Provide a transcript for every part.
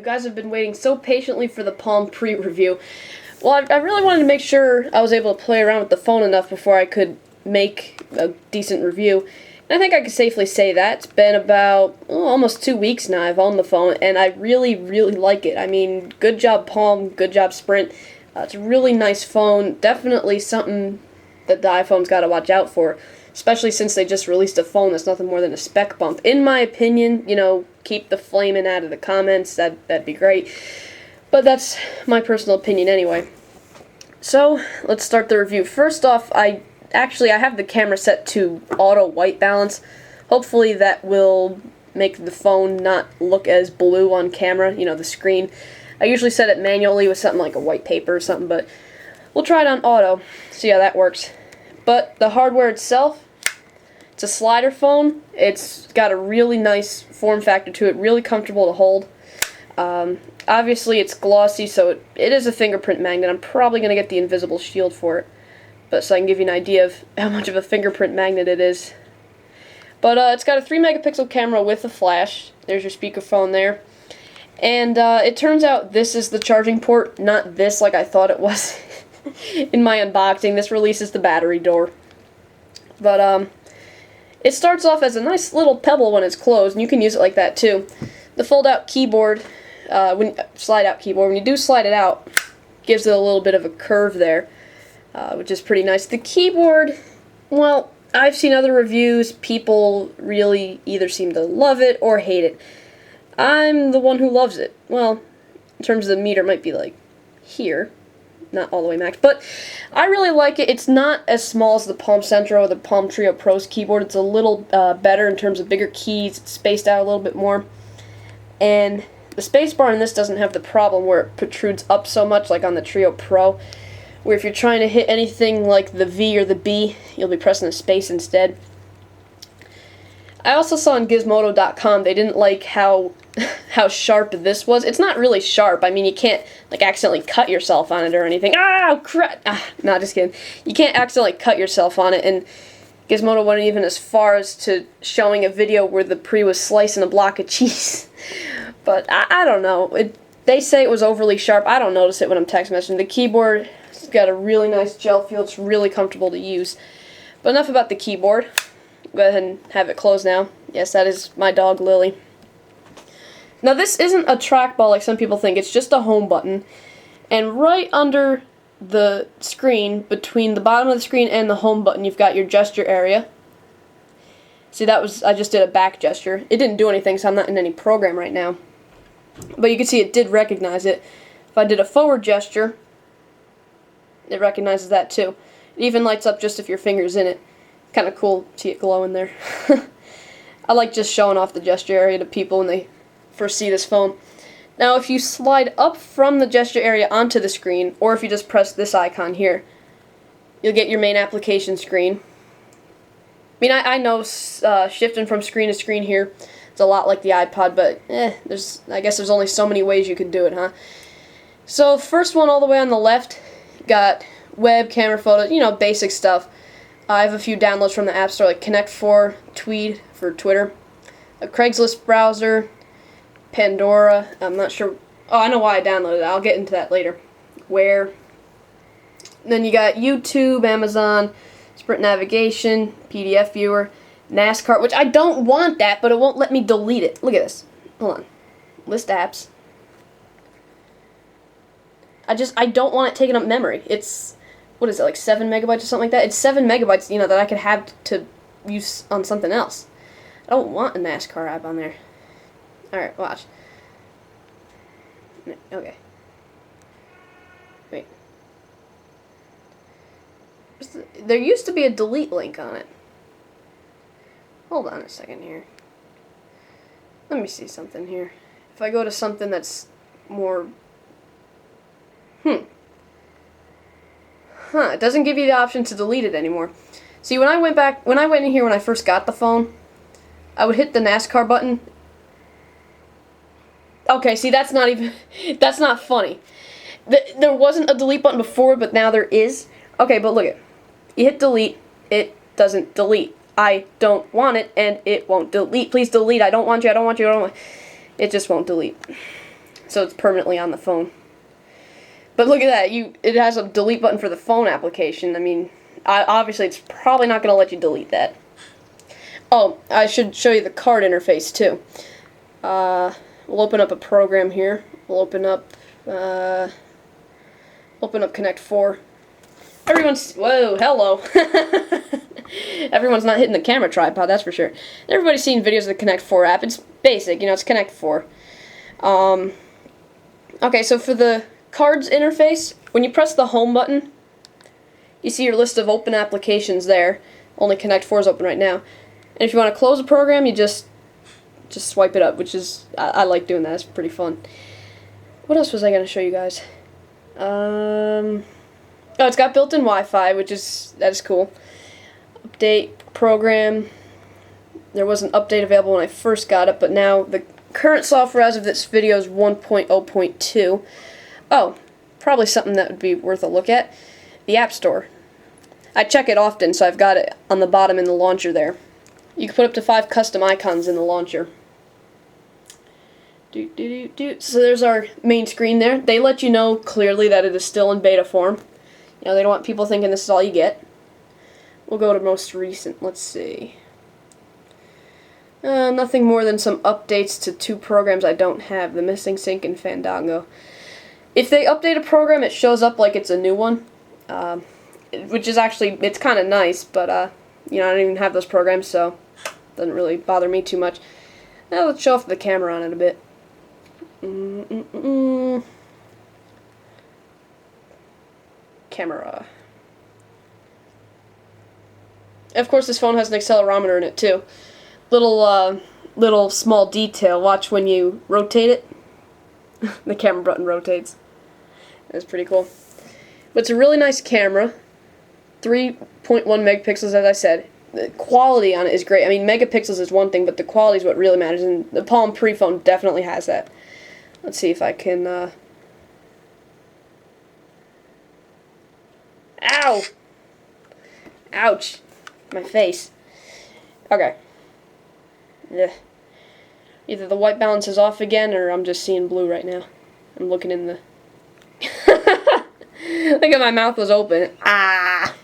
guys have been waiting so patiently for the Palm Pre-review. Well, I really wanted to make sure I was able to play around with the phone enough before I could make a decent review. And I think I can safely say that. It's been about almost 2 weeks now I've owned the phone, and I really, really like it. I mean, good job Palm, good job Sprint. It's a really nice phone, definitely something that the iPhone's got to watch out for, especially since they just released a phone that's nothing more than a spec bump. In my opinion, keep the flaming out of the comments, that'd be great. But that's my personal opinion anyway. So, let's start the review. First off, I have the camera set to auto white balance. Hopefully that will make the phone not look as blue on camera, the screen. I usually set it manually with something like a white paper or something, but we'll try it on auto, see how that works. But the hardware itself, it's a slider phone. It's got a really nice form factor to it, really comfortable to hold. Obviously it's glossy, so it is a fingerprint magnet. I'm probably going to get the invisible shield for it, but so I can give you an idea of how much of a fingerprint magnet it is. But it's got a 3-megapixel camera with a flash. There's your speakerphone there. And it turns out this is the charging port, not this like I thought it was in my unboxing. This releases the battery door. But it starts off as a nice little pebble when it's closed, and you can use it like that too. The fold-out keyboard, slide-out keyboard, when you do slide it out, gives it a little bit of a curve there, which is pretty nice. The keyboard, well, I've seen other reviews. People really either seem to love it or hate it. I'm the one who loves it. Well, in terms of the meter, it might be like here, not all the way max, but I really like it. It's not as small as the Palm Centro or the Palm Treo Pro's keyboard. It's a little better in terms of bigger keys. It's spaced out a little bit more, and the spacebar in this doesn't have the problem where it protrudes up so much like on the Treo Pro, where if you're trying to hit anything like the V or the B, you'll be pressing the space instead. I also saw on Gizmodo.com they didn't like how sharp this was. It's not really sharp. I mean, you can't like accidentally cut yourself on it or anything. Crap! No, just kidding. You can't accidentally cut yourself on it, and Gizmodo went even as far as to showing a video where the Pre was slicing a block of cheese. But I don't know. They say it was overly sharp. I don't notice it when I'm text messaging. The keyboard has got a really nice gel feel. It's really comfortable to use. But enough about the keyboard. Go ahead and have it closed now. Yes, that is my dog, Lily. Now, this isn't a trackball like some people think. It's just a home button. And right under the screen, between the bottom of the screen and the home button, you've got your gesture area. See, I just did a back gesture. It didn't do anything, so I'm not in any program right now. But you can see it did recognize it. If I did a forward gesture, it recognizes that too. It even lights up just if your finger's in it. Kind of cool to see it glowing there. I like just showing off the gesture area to people when they first see this phone. Now, if you slide up from the gesture area onto the screen, or if you just press this icon here, you'll get your main application screen. I mean, I know shifting from screen to screen here is a lot like the iPod, but I guess there's only so many ways you can do it, huh? So, first one all the way on the left, got web, camera, photos, basic stuff. I have a few downloads from the App Store, like Connect4, Tweed for Twitter, a Craigslist browser, Pandora. I'm not sure. Oh, I know why I downloaded it. I'll get into that later. Where? Then you got YouTube, Amazon, Sprint Navigation, PDF Viewer, NASCAR, which I don't want that, but it won't let me delete it. Look at this. Hold on. List apps. I don't want it taking up memory. It's, what is it, like 7 megabytes or something like that? It's 7 megabytes, that I could have to use on something else. I don't want a NASCAR app on there. Alright, watch. Okay. Wait. There used to be a delete link on it. Hold on a second here. Let me see something here. If I go to something that's more... it doesn't give you the option to delete it anymore. See, when I went in here when I first got the phone, I would hit the NASCAR button. Okay, see, that's not funny. There wasn't a delete button before, but now there is. Okay, but look it. You hit delete, it doesn't delete. I don't want it, and it won't delete. Please delete. I don't want you, I don't want you, I don't want you. It just won't delete. so it's permanently on the phone. But look at that, it has a delete button for the phone application. I mean, obviously it's probably not going to let you delete that. Oh, I should show you the card interface too. We'll open up a program here. We'll open up Connect 4. Whoa, hello. Everyone's not hitting the camera tripod, that's for sure. Everybody's seen videos of the Connect 4 app. It's basic, it's Connect 4. Okay, so for the cards interface, when you press the home button, you see your list of open applications there. Only Connect 4 is open right now. And if you want to close a program, you just swipe it up, which is, I like doing that. It's pretty fun. What else was I going to show you guys? Oh, it's got built-in Wi-Fi, that is cool. Update program. There was an update available when I first got it, but now the current software as of this video is 1.0.2. Oh, probably something that would be worth a look at. The App Store. I check it often, so I've got it on the bottom in the launcher there. You can put up to 5 custom icons in the launcher. So there's our main screen there. They let you know clearly that it is still in beta form. They don't want people thinking this is all you get. We'll go to most recent. Let's see. Nothing more than some updates to 2 programs I don't have, the Missing Sync and Fandango. If they update a program, it shows up like it's a new one, which is actually, it's kind of nice, but, I don't even have those programs, so it doesn't really bother me too much. Now let's show off the camera on it a bit. Camera. Of course, this phone has an accelerometer in it, too. Little small detail. Watch when you rotate it. The camera button rotates. That's pretty cool. But it's a really nice camera. 3.1 megapixels, as I said. The quality on it is great. I mean, megapixels is one thing, but the quality is what really matters, and the Palm Pre phone definitely has that. Let's see if I can, Ow! Ouch. My face. Okay. Yeah. Either the white balance is off again, or I'm just seeing blue right now. I'm looking in the... Look at my mouth was open. Ah!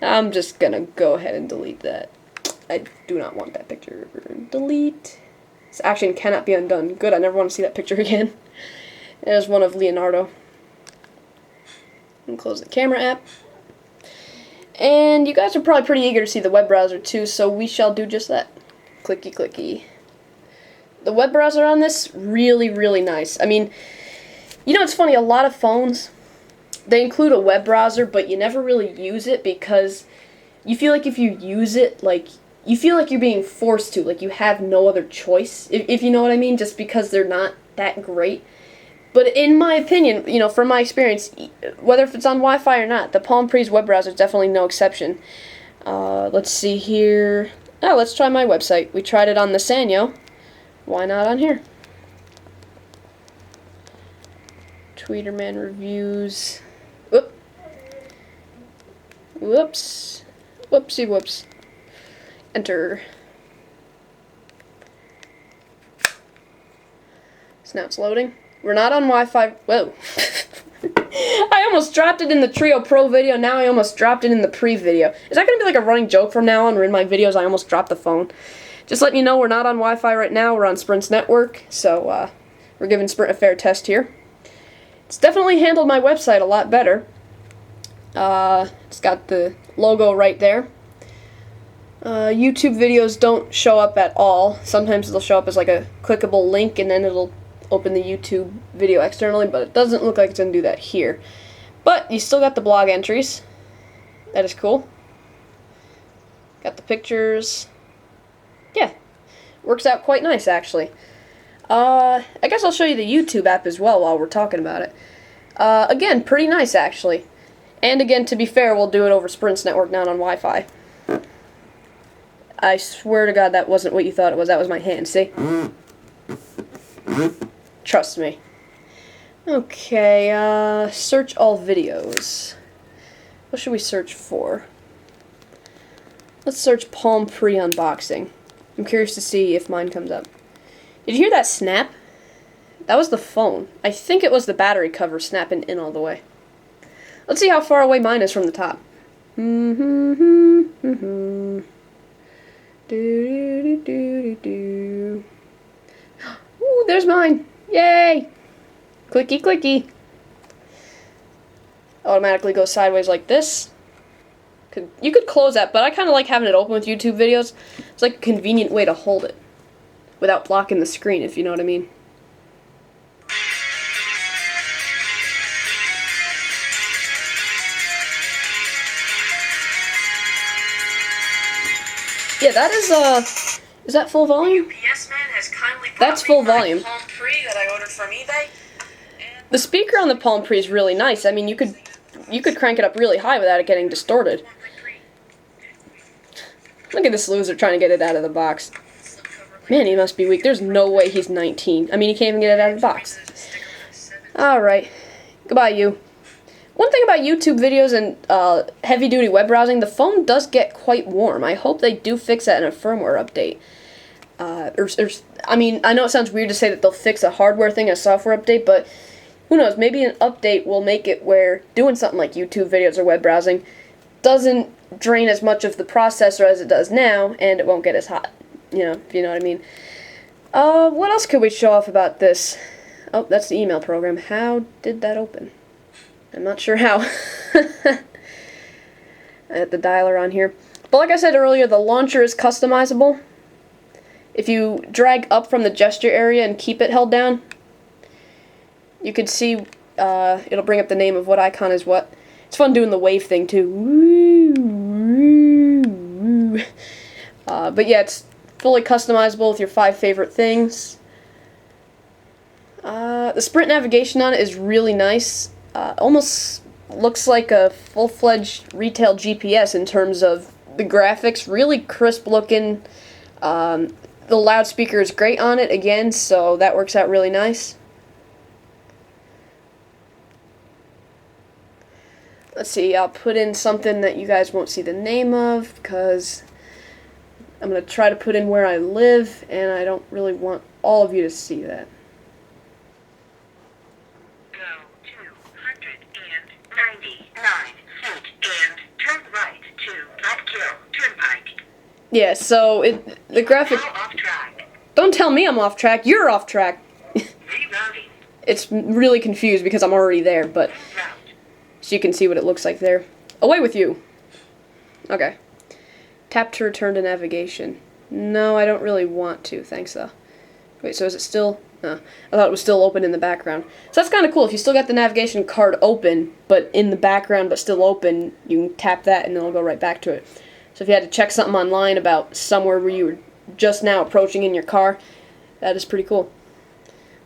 I'm just gonna go ahead and delete that. I do not want that picture. Delete. This action cannot be undone. Good, I never want to see that picture again. There's one of Leonardo. And close the camera app. And you guys are probably pretty eager to see the web browser too, so we shall do just that. Clicky clicky. The web browser on this, really, really nice. I mean, it's funny, a lot of phones, they include a web browser, but you never really use it because you feel like if you use it, you feel like you're being forced to, like you have no other choice, if you know what I mean, just because they're not that great. But in my opinion, from my experience, whether if it's on Wi-Fi or not, the Palm Pre's web browser is definitely no exception. Let's see here. Oh, let's try my website. We tried it on the Sanyo. Why not on here? Tweeterman reviews. Whoop. Whoops. Whoopsie whoops. Enter. So now it's loading. We're not on Wi-Fi. Whoa. I almost dropped it in the Trio Pro video. Now I almost dropped it in the Pre video. Is that going to be like a running joke from now on, where in my videos I almost dropped the phone? Just letting you know, we're not on Wi-Fi right now. We're on Sprint's network. So we're giving Sprint a fair test here. It's definitely handled my website a lot better. It's got the logo right there. YouTube videos don't show up at all. Sometimes they'll show up as like a clickable link, and then it'll open the YouTube video externally, but it doesn't look like it's going to do that here. But you still got the blog entries. That is cool. Got the pictures. Yeah, works out quite nice, actually. I guess I'll show you the YouTube app as well while we're talking about it. Again, pretty nice, actually. And again, to be fair, we'll do it over Sprint's network, not on Wi-Fi. I swear to God that wasn't what you thought it was. That was my hand, see? Trust me. Okay, search all videos. What should we search for? Let's search Palm Pre unboxing. I'm curious to see if mine comes up. Did you hear that snap? That was the phone. I think it was the battery cover snapping in all the way. Let's see how far away mine is from the top. Ooh, there's mine. Yay! Clicky, clicky. Automatically goes sideways like this. You could close that, but I kind of like having it open with YouTube videos. It's like a convenient way to hold it without blocking the screen, if you know what I mean. Yeah, that is that full volume? UPS man has kindly That's full volume. Palm Pre that I ordered from eBay. The speaker on the Palm Pre is really nice. I mean, you could crank it up really high without it getting distorted. Look at this loser trying to get it out of the box. Man, he must be weak. There's no way he's 19. I mean, he can't even get it out of the box. Alright. Goodbye, you. One thing about YouTube videos and heavy-duty web browsing, the phone does get quite warm. I hope they do fix that in a firmware update. I mean, I know it sounds weird to say that they'll fix a hardware thing, a software update, but who knows, maybe an update will make it where doing something like YouTube videos or web browsing doesn't drain as much of the processor as it does now, and it won't get as hot. You know, if you know what I mean. What else could we show off about this? Oh, that's the email program. How did that open? I'm not sure how. I have the dialer on here. But like I said earlier, the launcher is customizable. If you drag up from the gesture area and keep it held down, you can see it'll bring up the name of what icon is what. It's fun doing the wave thing too. But yeah, it's fully customizable with your 5 favorite things. The sprint navigation on it is really nice. Almost looks like a full-fledged retail GPS in terms of the graphics. Really crisp looking. The loudspeaker is great on it again, so that works out really nice. Let's see, I'll put in something that you guys won't see the name of, because I'm going to try to put in where I live, and I don't really want all of you to see that. Go 299 feet and turn right to Blackkill Turnpike. Yeah, so the graphic... Now off track. Don't tell me I'm off track, you're off track. Rerouting. It's really confused because I'm already there, but... Route. So you can see what it looks like there. Away with you! Okay. Tap to return to navigation. No, I don't really want to, thanks though. Wait, so is it still... No, I thought it was still open in the background. So that's kind of cool. If you still got the navigation card open, but in the background but still open, you can tap that and then it'll go right back to it. So if you had to check something online about somewhere where you were just now approaching in your car, that is pretty cool.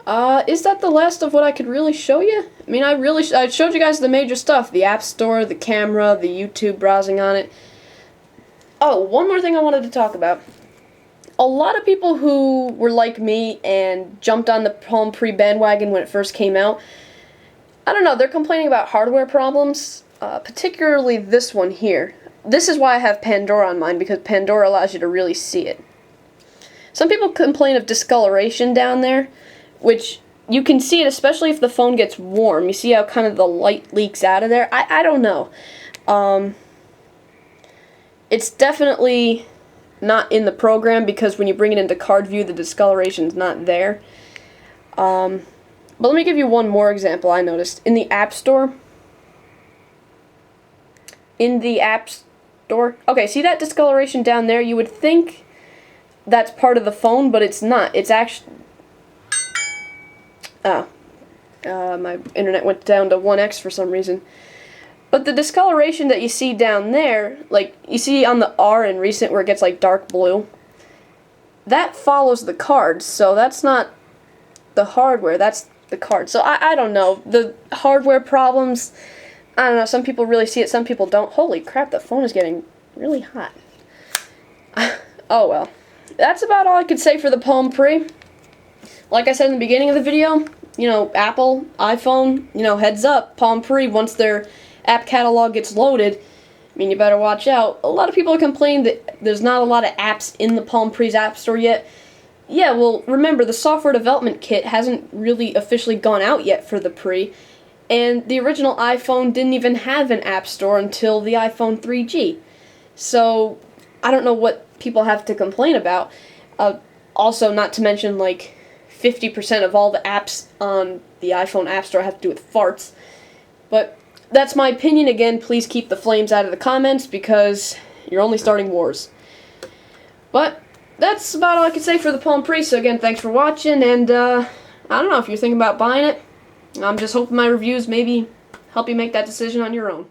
Is that the last of what I could really show you? I mean, I showed you guys the major stuff. The App Store, the camera, the YouTube browsing on it. Oh, one more thing I wanted to talk about. A lot of people who were like me and jumped on the Palm Pre bandwagon when it first came out, I don't know, they're complaining about hardware problems, particularly this one here. This is why I have Pandora on mine, because Pandora allows you to really see it. Some people complain of discoloration down there, which you can see it, especially if the phone gets warm. You see how kind of the light leaks out of there? I don't know. It's definitely not in the program, because when you bring it into card view, the discoloration's not there. But let me give you one more example I noticed. In the App Store, okay, see that discoloration down there? You would think that's part of the phone, but it's not. It's actually... my internet went down to 1x for some reason. But the discoloration that you see down there, like you see on the R in Recent where it gets like dark blue, that follows the card, so that's not the hardware, that's the card. So I don't know, the hardware problems, I don't know, some people really see it, some people don't. Holy crap, the phone is getting really hot. Oh well. That's about all I could say for the Palm Pre. Like I said in the beginning of the video, you know, Apple, iPhone, you know, heads up, Palm Pre, once their app catalog gets loaded, I mean, you better watch out. A lot of people are complaining that there's not a lot of apps in the Palm Pre's App Store yet. Yeah, well, remember, the software development kit hasn't really officially gone out yet for the Pre, and the original iPhone didn't even have an app store until the iPhone 3G. So, I don't know what people have to complain about. Also, not to mention, like, 50% of all the apps on the iPhone App Store have to do with farts. But that's my opinion. Again, please keep the flames out of the comments because you're only starting wars. But that's about all I can say for the Palm Pre. So again, thanks for watching, and I don't know if you're thinking about buying it. I'm just hoping my reviews maybe help you make that decision on your own.